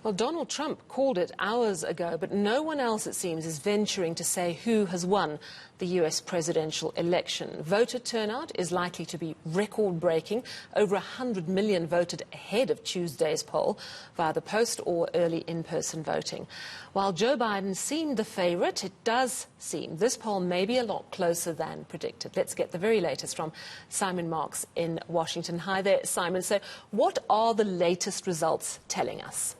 Well, Donald Trump called it hours ago, but no one else, it seems, is venturing to say who has won the US presidential election. Voter turnout is likely to be record-breaking. Over 100 million voted ahead of Tuesday's poll via the post or early in-person voting. While Joe Biden seemed the favourite, it does seem this poll may be a lot closer than predicted. Let's get the very latest from Simon Marks in Washington. Hi there, Simon. So what are the latest results telling us?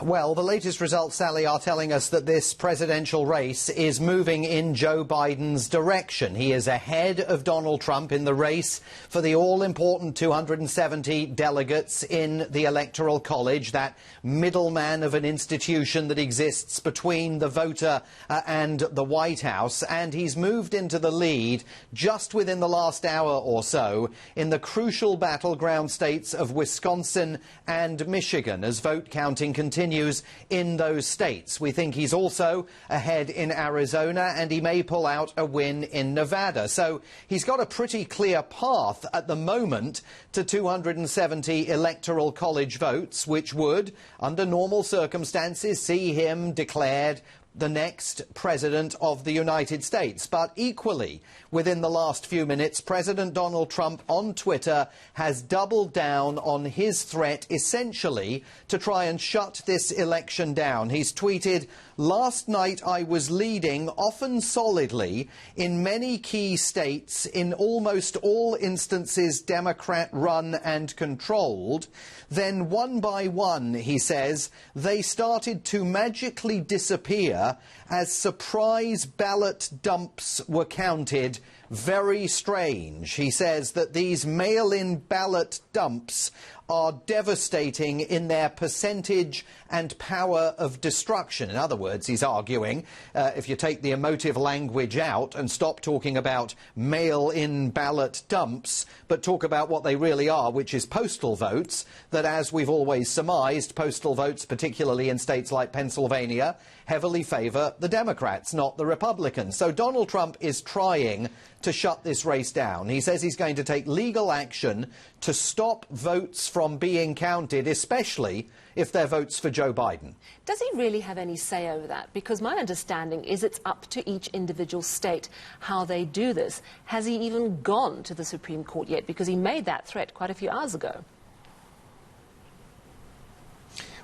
Well, the latest results, Sally, are telling us that this presidential race is moving in Joe Biden's direction. He is ahead of Donald Trump in the race for the all-important 270 delegates in the Electoral College, that middleman of an institution that exists between the voter and the White House. And he's moved into the lead just within the last hour or so in the crucial battleground states of Wisconsin and Michigan as vote counting continues in those states. We think he's also ahead in Arizona, and he may pull out a win in Nevada. So he's got a pretty clear path at the moment to 270 electoral college votes, which would, under normal circumstances, see him declared the next president of the United States. But equally, within the last few minutes, President Donald Trump on Twitter has doubled down on his threat, essentially, to try and shut this election down. He's tweeted, "Last night I was leading, often solidly, in many key states, in almost all instances Democrat-run and controlled. Then one by one," he says, "they started to magically disappear as surprise ballot dumps were counted. Very strange." He says that these mail-in ballot dumps are devastating in their percentage and power of destruction. In other words, he's arguing, if you take the emotive language out and stop talking about mail-in ballot dumps, but talk about what they really are, which is postal votes, that, as we've always surmised, postal votes, particularly in states like Pennsylvania, heavily favour the Democrats, not the Republicans. So Donald Trump is trying to shut this race down. He says he's going to take legal action to stop votes from being counted, especially if they're votes for Joe Biden. Does he really have any say over that? Because my understanding is it's up to each individual state how they do this. Has he even gone to the Supreme Court yet? Because he made that threat quite a few hours ago.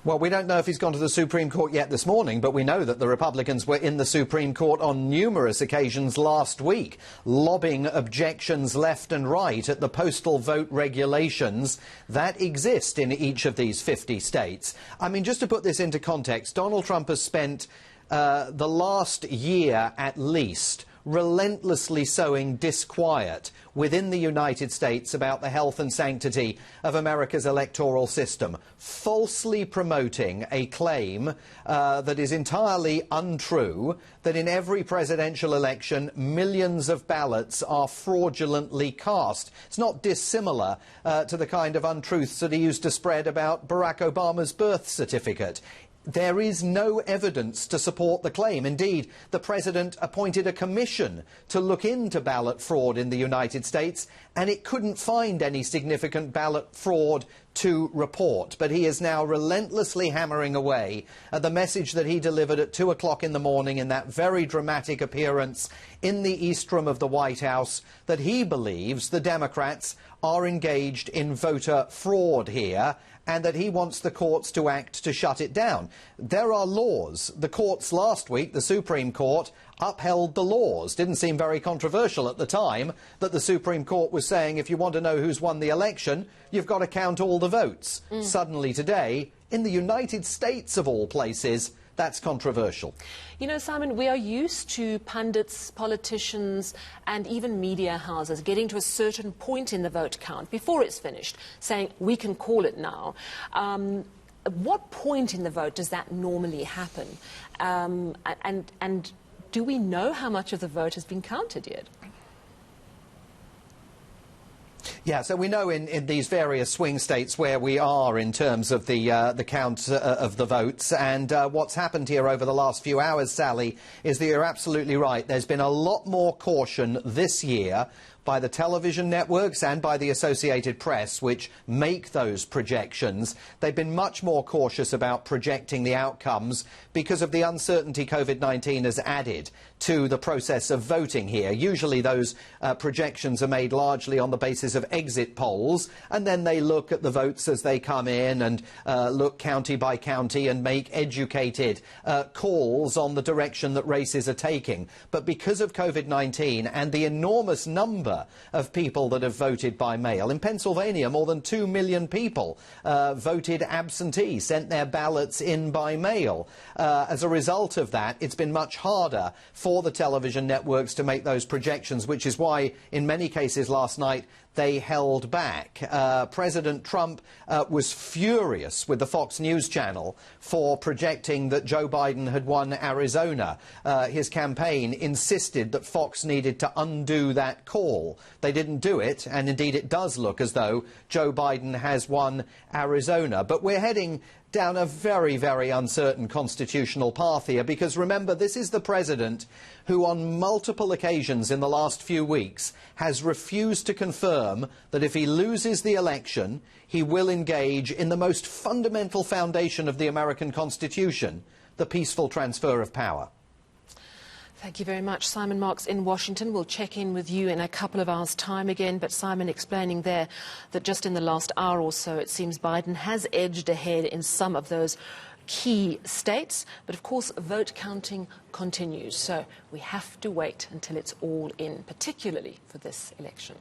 Well, we don't know if he's gone to the Supreme Court yet this morning, but we know that the Republicans were in the Supreme Court on numerous occasions last week, lobbing objections left and right at the postal vote regulations that exist in each of these 50 states. I mean, just to put this into context, Donald Trump has spent the last year at least relentlessly sowing disquiet within the United States about the health and sanctity of America's electoral system, falsely promoting a claim that is entirely untrue, that in every presidential election millions of ballots are fraudulently cast. It's not dissimilar to the kind of untruths that he used to spread about Barack Obama's birth certificate. There is no evidence to support the claim. Indeed, the president appointed a commission to look into ballot fraud in the United States, and it couldn't find any significant ballot fraud to report. But he is now relentlessly hammering away at the message that he delivered at 2 o'clock in the morning in that very dramatic appearance in the East Room of the White House, that he believes the Democrats are engaged in voter fraud here, and that he wants the courts to act to shut it down. There are laws. The courts last week, the Supreme Court, upheld the laws. Didn't seem very controversial at the time that the Supreme Court was saying if you want to know who's won the election, you've got to count all the votes. Suddenly today, in the United States of all places, that's controversial. You know, Simon, we are used to pundits, politicians and even media houses getting to a certain point in the vote count before it's finished, saying we can call it now. At what point in the vote does that normally happen? And do we know how much of the vote has been counted yet? Yeah, so we know in these various swing states where we are in terms of the count of the votes. And what's happened here over the last few hours, Sally, is that you're absolutely right. There's been a lot more caution this year by the television networks and by the Associated Press, which make those projections. They've been much more cautious about projecting the outcomes because of the uncertainty COVID-19 has added to the process of voting here. Usually those projections are made largely on the basis of exit polls, and then they look at the votes as they come in and look county by county and make educated calls on the direction that races are taking. But because of COVID-19 and the enormous number of people that have voted by mail, in Pennsylvania more than 2 million people voted absentee, sent their ballots in by mail. As a result of that, it's been much harder for the television networks to make those projections, which is why in many cases last night they held back. President Trump was furious with the Fox News channel for projecting that Joe Biden had won Arizona. His campaign insisted that Fox needed to undo that call. They didn't do it, and indeed it does look as though Joe Biden has won Arizona. But we're heading down a very, very uncertain constitutional path here, because remember, this is the president who on multiple occasions in the last few weeks has refused to confirm that if he loses the election, he will engage in the most fundamental foundation of the American Constitution, the peaceful transfer of power. Thank you very much. Simon Marks in Washington. We'll check in with you in a couple of hours' time again. But Simon explaining there that just in the last hour or so, it seems Biden has edged ahead in some of those key states. But of course, vote counting continues. So we have to wait until it's all in, particularly for this election.